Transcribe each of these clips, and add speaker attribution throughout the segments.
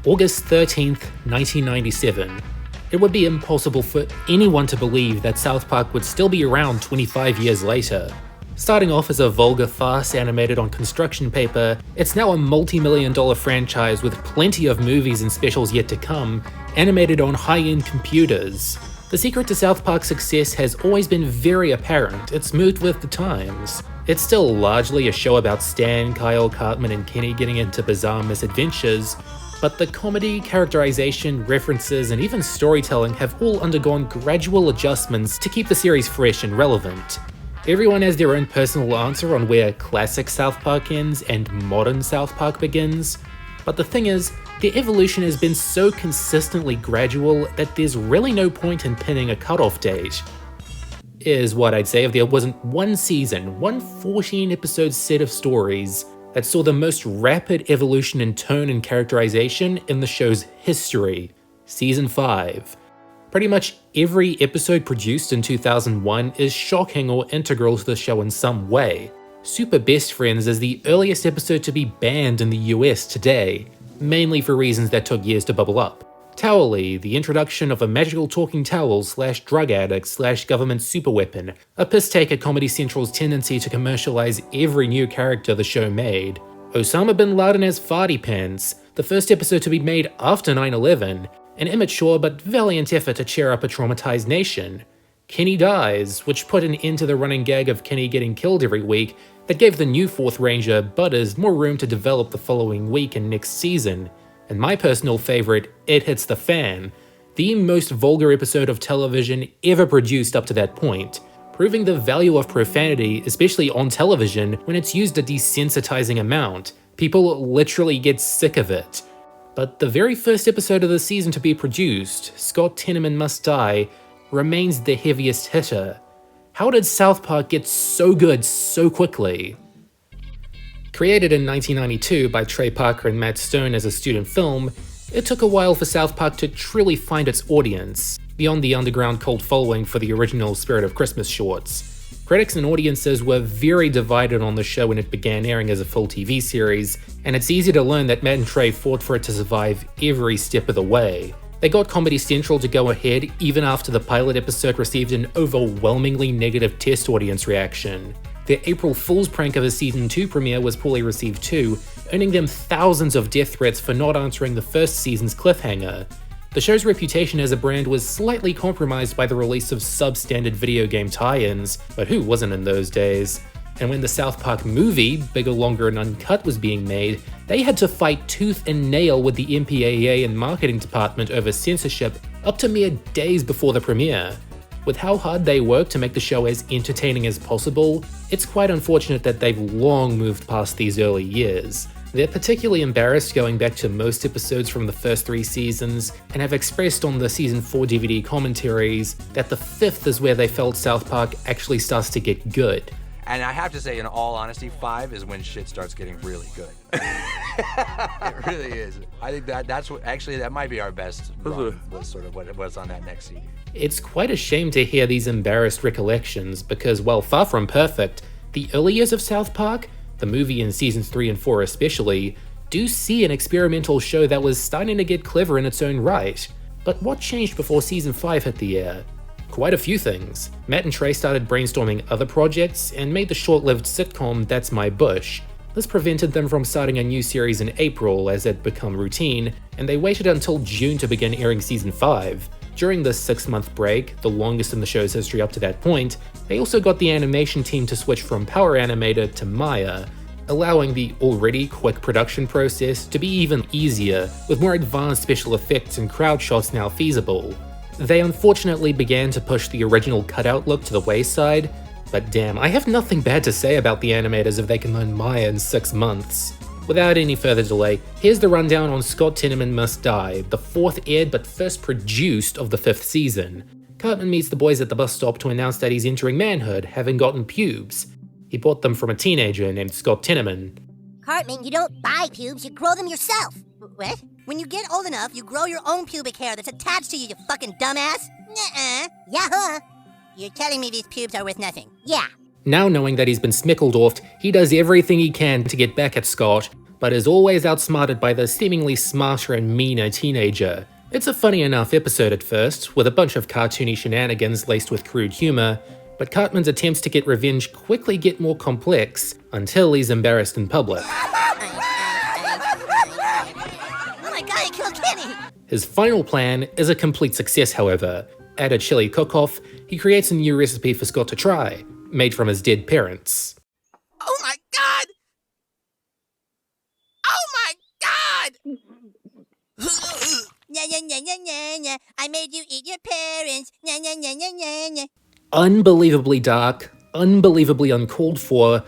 Speaker 1: August 13th, 1997. It would be impossible for anyone to believe that South Park would still be around 25 years later. Starting off as a vulgar farce animated on construction paper, it's now a multi-million-dollar franchise with plenty of movies and specials yet to come, animated on high-end computers. The secret to South Park's success has always been very apparent. It's moved with the times. It's still largely a show about Stan, Kyle, Cartman, and Kenny getting into bizarre misadventures, but the comedy, characterization, references, and even storytelling have all undergone gradual adjustments to keep the series fresh and relevant. Everyone has their own personal answer on where classic South Park ends and modern South Park begins, but the thing is, the evolution has been so consistently gradual that there's really no point in pinning a cutoff date. Is what I'd say if there wasn't one season, one 14-episode set of stories that saw the most rapid evolution in tone and characterization in the show's history. Season 5. Pretty much every episode produced in 2001 is shocking or integral to the show in some way. Super Best Friends is the earliest episode to be banned in the US today, mainly for reasons that took years to bubble up. Towelie, the introduction of a magical talking towel / drug addict / government superweapon, a piss take at Comedy Central's tendency to commercialize every new character the show made. Osama bin Laden as Farty Pants, the first episode to be made after 9/11, an immature but valiant effort to cheer up a traumatized nation. Kenny Dies, which put an end to the running gag of Kenny getting killed every week that gave the new Fourth Ranger, Butters, more room to develop the following week and next season. And my personal favorite, It Hits the Fan, the most vulgar episode of television ever produced up to that point, proving the value of profanity, especially on television, when it's used a desensitizing amount. People literally get sick of it. But the very first episode of the season to be produced, Scott Tenorman Must Die, remains the heaviest hitter. How did South Park get so good so quickly? Created in 1992 by Trey Parker and Matt Stone as a student film, it took a while for South Park to truly find its audience, beyond the underground cult following for the original Spirit of Christmas shorts. Critics and audiences were very divided on the show when it began airing as a full TV series, and it's easy to learn that Matt and Trey fought for it to survive every step of the way. They got Comedy Central to go ahead even after the pilot episode received an overwhelmingly negative test audience reaction. Their April Fool's prank of a season 2 premiere was poorly received too, earning them thousands of death threats for not answering the first season's cliffhanger. The show's reputation as a brand was slightly compromised by the release of substandard video game tie-ins, but who wasn't in those days? And when the South Park movie, Bigger, Longer, and Uncut was being made, they had to fight tooth and nail with the MPAA and marketing department over censorship up to mere days before the premiere. With how hard they worked to make the show as entertaining as possible, it's quite unfortunate that they've long moved past these early years. They're particularly embarrassed going back to most episodes from the first 3 seasons, and have expressed on the season 4 DVD commentaries that the 5th is where they felt South Park actually starts to get good.
Speaker 2: And I have to say, in all honesty, 5 is when shit starts getting really good. It really is. I think that's what, actually, that might be our best run, was sort of what's on that next CD.
Speaker 1: It's quite a shame to hear these embarrassed recollections, because while far from perfect, the early years of South Park, the movie in seasons 3 and 4 especially, do see an experimental show that was starting to get clever in its own right. But what changed before season 5 hit the air? Quite a few things. Matt and Trey started brainstorming other projects and made the short-lived sitcom That's My Bush. This prevented them from starting a new series in April as it became routine, and they waited until June to begin airing season 5. During this 6-month break, the longest in the show's history up to that point, they also got the animation team to switch from Power Animator to Maya, allowing the already quick production process to be even easier, with more advanced special effects and crowd shots now feasible. They unfortunately began to push the original cutout look to the wayside, but damn, I have nothing bad to say about the animators if they can learn Maya in 6 months. Without any further delay, here's the rundown on Scott Tenorman Must Die, the 4th aired but first produced of the 5th season. Cartman meets the boys at the bus stop to announce that he's entering manhood, having gotten pubes. He bought them from a teenager named Scott Tenorman.
Speaker 3: Cartman, you don't buy pubes, you grow them yourself. What? When you get old enough, you grow your own pubic hair that's attached to you, you fucking dumbass. Nuh-uh. Yeah-huh. You're telling me these pubes are worth nothing. Yeah.
Speaker 1: Now knowing that he's been smickled off, he does everything he can to get back at Scott, but is always outsmarted by the seemingly smarter and meaner teenager. It's a funny enough episode at first, with a bunch of cartoony shenanigans laced with crude humor, but Cartman's attempts to get revenge quickly get more complex until he's embarrassed in public.
Speaker 3: Oh my god, he killed Kenny!
Speaker 1: His final plan is a complete success, however. At a chili cook-off, he creates a new recipe for Scott to try, made from his dead parents.
Speaker 4: Oh my god! Oh my god!
Speaker 3: Nya nya nya nya nya nya. I made you eat your parents. Nya nya nya nya nya nya.
Speaker 1: Unbelievably dark, unbelievably uncalled for,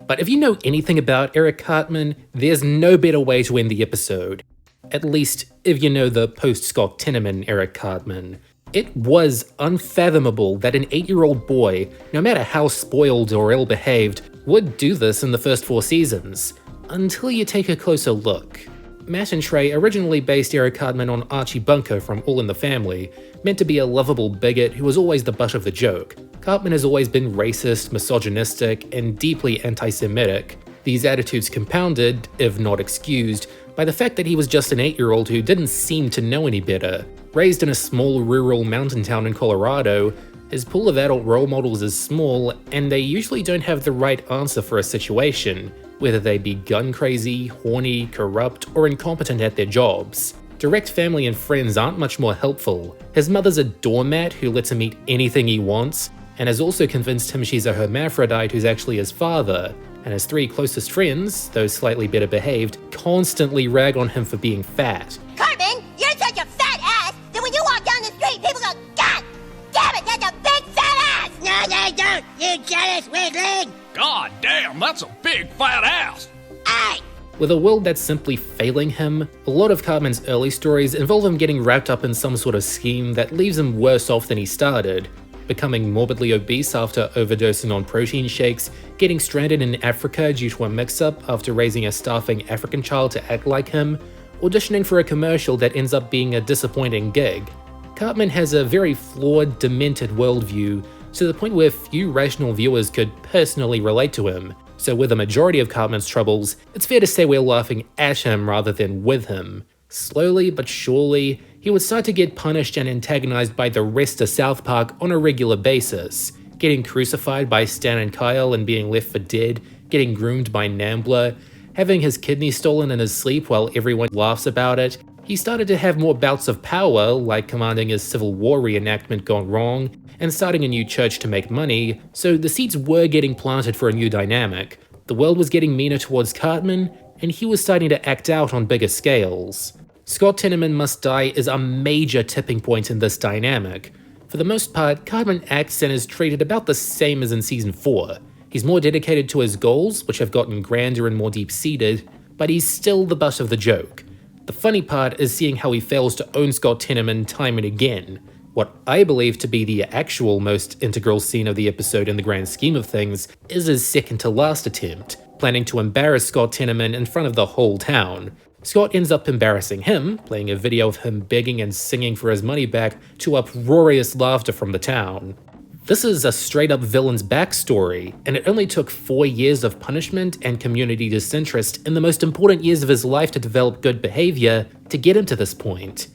Speaker 1: but if you know anything about Eric Cartman, there's no better way to end the episode. At least, if you know the post-Scott Tenorman Eric Cartman. It was unfathomable that an 8-year-old boy, no matter how spoiled or ill-behaved, would do this in the first 4 seasons, until you take a closer look. Matt and Trey originally based Eric Cartman on Archie Bunker from All in the Family, meant to be a lovable bigot who was always the butt of the joke. Cartman has always been racist, misogynistic, and deeply anti-Semitic. These attitudes compounded, if not excused, by the fact that he was just an 8-year-old who didn't seem to know any better. Raised in a small rural mountain town in Colorado, his pool of adult role models is small, and they usually don't have the right answer for a situation, whether they be gun crazy, horny, corrupt, or incompetent at their jobs. Direct family and friends aren't much more helpful. His mother's a doormat who lets him eat anything he wants, and has also convinced him she's a hermaphrodite who's actually his father. And his 3 closest friends, those slightly better behaved, constantly rag on him for being fat.
Speaker 3: Cartman, you're such a fat ass that when you walk down the street, people go, God damn it, that's a big fat ass! No, they don't, you jealous weakling!
Speaker 4: God damn, that's a big fat ass!
Speaker 3: Hey!
Speaker 1: With a world that's simply failing him, a lot of Cartman's early stories involve him getting wrapped up in some sort of scheme that leaves him worse off than he started. Becoming morbidly obese after overdosing on protein shakes, getting stranded in Africa due to a mix-up after raising a starving African child to act like him, auditioning for a commercial that ends up being a disappointing gig. Cartman has a very flawed, demented worldview, to the point where few rational viewers could personally relate to him. So with the majority of Cartman's troubles, it's fair to say we're laughing at him rather than with him. Slowly but surely, he would start to get punished and antagonized by the rest of South Park on a regular basis, getting crucified by Stan and Kyle and being left for dead, getting groomed by Nambler, having his kidney stolen in his sleep while everyone laughs about it. He started to have more bouts of power, like commanding his Civil War reenactment gone wrong, and starting a new church to make money, so the seeds were getting planted for a new dynamic. The world was getting meaner towards Cartman, and he was starting to act out on bigger scales. Scott Tenorman Must Die is a major tipping point in this dynamic. For the most part, Cartman acts and is treated about the same as in Season 4. He's more dedicated to his goals, which have gotten grander and more deep-seated, but he's still the butt of the joke. The funny part is seeing how he fails to own Scott Tenorman time and again. What I believe to be the actual most integral scene of the episode in the grand scheme of things is his second to last attempt, planning to embarrass Scott Tenorman in front of the whole town. Scott ends up embarrassing him, playing a video of him begging and singing for his money back to uproarious laughter from the town. This is a straight-up villain's backstory, and it only took 4 years of punishment and community disinterest in the most important years of his life to develop good behavior to get him to this point.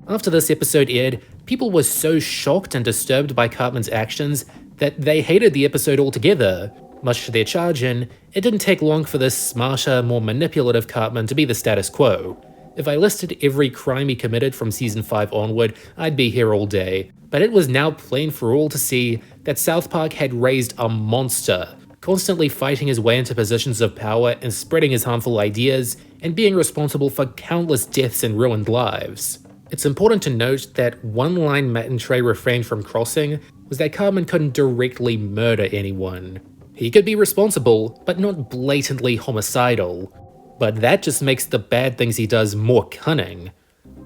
Speaker 1: After this episode aired, people were so shocked and disturbed by Cartman's actions that they hated the episode altogether. Much to their chagrin, it didn't take long for this smarter, more manipulative Cartman to be the status quo. If I listed every crime he committed from Season 5 onward, I'd be here all day. But it was now plain for all to see that South Park had raised a monster, constantly fighting his way into positions of power and spreading his harmful ideas, and being responsible for countless deaths and ruined lives. It's important to note that one line Matt and Trey refrained from crossing was that Cartman couldn't directly murder anyone. He could be responsible, but not blatantly homicidal. But that just makes the bad things he does more cunning.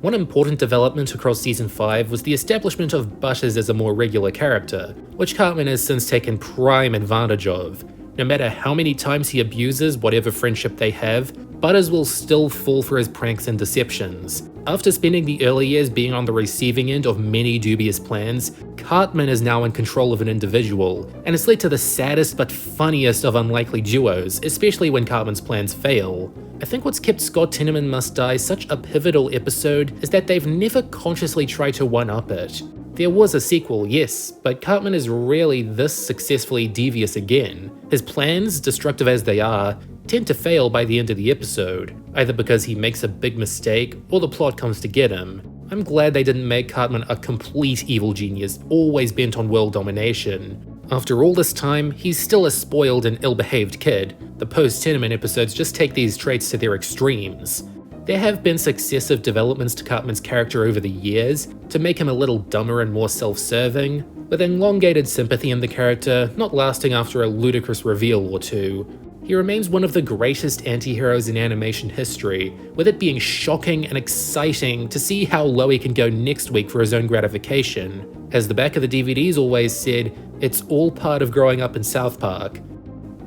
Speaker 1: One important development across Season 5 was the establishment of Butters as a more regular character, which Cartman has since taken prime advantage of. No matter how many times he abuses whatever friendship they have, Butters will still fall for his pranks and deceptions. After spending the early years being on the receiving end of many dubious plans, Cartman is now in control of an individual, and it's led to the saddest but funniest of unlikely duos, especially when Cartman's plans fail. I think what's kept Scott Tenorman Must Die such a pivotal episode is that they've never consciously tried to one-up it. There was a sequel, yes, but Cartman is rarely this successfully devious again. His plans, destructive as they are, tend to fail by the end of the episode, either because he makes a big mistake or the plot comes to get him. I'm glad they didn't make Cartman a complete evil genius, always bent on world domination. After all this time, he's still a spoiled and ill-behaved kid. The post-Tenorman episodes just take these traits to their extremes. There have been successive developments to Cartman's character over the years to make him a little dumber and more self-serving, with elongated sympathy in the character not lasting after a ludicrous reveal or two. He remains one of the greatest anti-heroes in animation history, with it being shocking and exciting to see how low he can go next week for his own gratification. As the back of the DVDs always said, it's all part of growing up in South Park.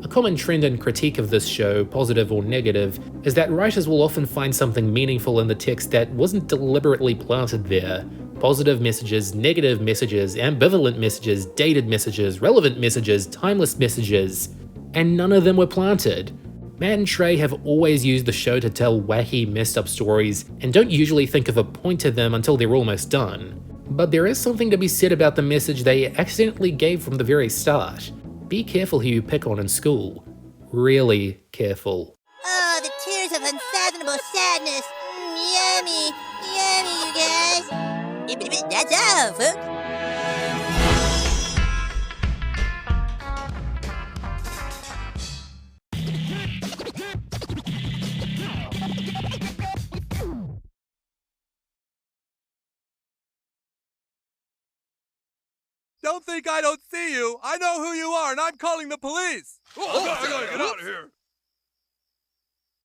Speaker 1: A common trend and critique of this show, positive or negative, is that writers will often find something meaningful in the text that wasn't deliberately planted there. Positive messages, negative messages, ambivalent messages, dated messages, relevant messages, timeless messages, and none of them were planted. Matt and Trey have always used the show to tell wacky, messed up stories and don't usually think of a point to them until they're almost done. But there is something to be said about the message they accidentally gave from the very start. Be careful who you pick on in school. Really careful.
Speaker 3: Oh, the tears of unfathomable sadness. Yummy, yummy, you guys. That's all, folks.
Speaker 5: Don't think I don't see you. I know who you are, and I'm calling the police.
Speaker 4: I gotta get up.